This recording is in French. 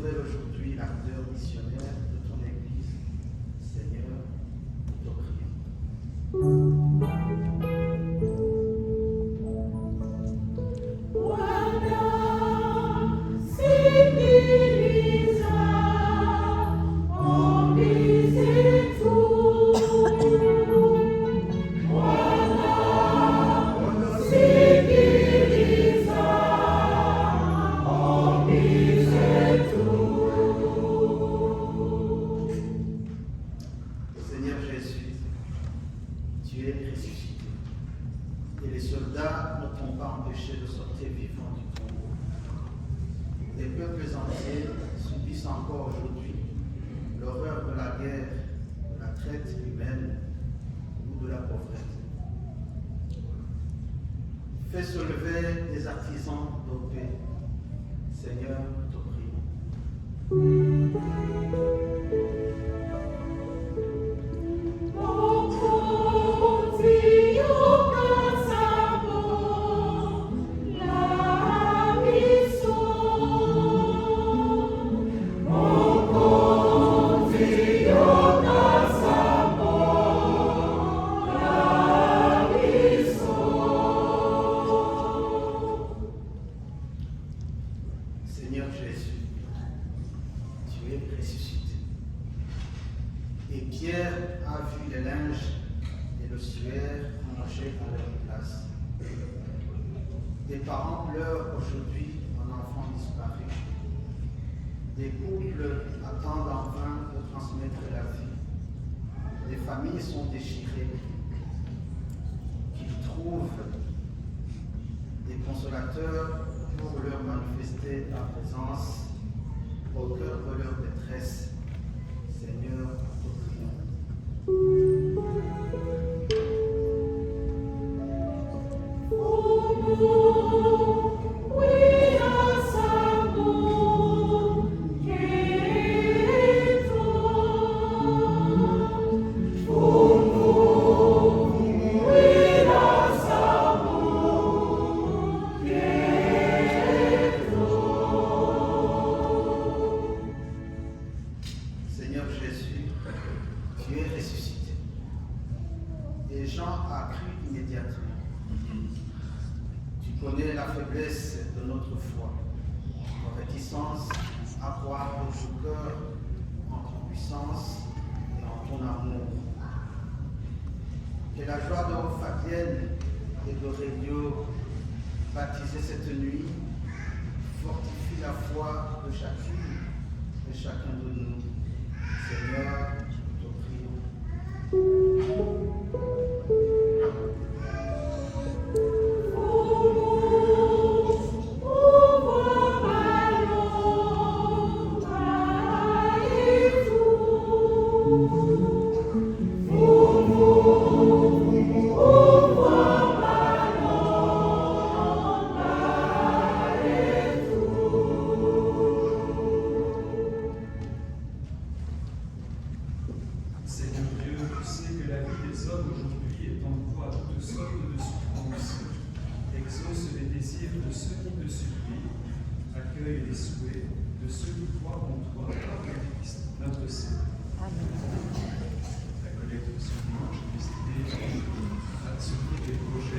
renouvelle aujourd'hui l'ardeur missionnaire de ton Église. Seigneur, nous te prions. Seigneur Jésus, tu es ressuscité. Et les soldats ne t'ont pas empêché de sortir vivant du tombeau. Des peuples entiers subissent encore aujourd'hui l'horreur de la guerre, de la traite humaine ou de la pauvreté. Fais se lever des artisans dopés. Seigneur, nous te prions. Seigneur Jésus, tu es ressuscité. Et Pierre a vu les linges et le suaire manger à leur place. Des parents pleurent aujourd'hui un enfant disparu. Des couples attendent enfin de transmettre la vie. Les familles sont déchirées. Qu'ils trouvent des consolateurs pour leur manifester ta présence au cœur de leur détresse. Seigneur, nous te prions. Seigneur Jésus, tu es ressuscité. Et Jean a cru immédiatement. Tu connais la faiblesse de notre foi, nos réticences à croire notre cœur en ton puissance et en ton amour. Que la joie de Fabienne et de Rédio, baptisée cette nuit, fortifie la foi de chacune et chacun de nous. Seigneur, nous te prions. Seigneur Dieu, tu sais que la vie des hommes aujourd'hui est en proie à toutes sortes de souffrances. Exauce les désirs de ceux qui te supplient, accueille les souhaits de ceux qui croient en toi, par Christ, notre Seigneur. Amen. La collecte de ce dimanche est destinée à soutenir les projets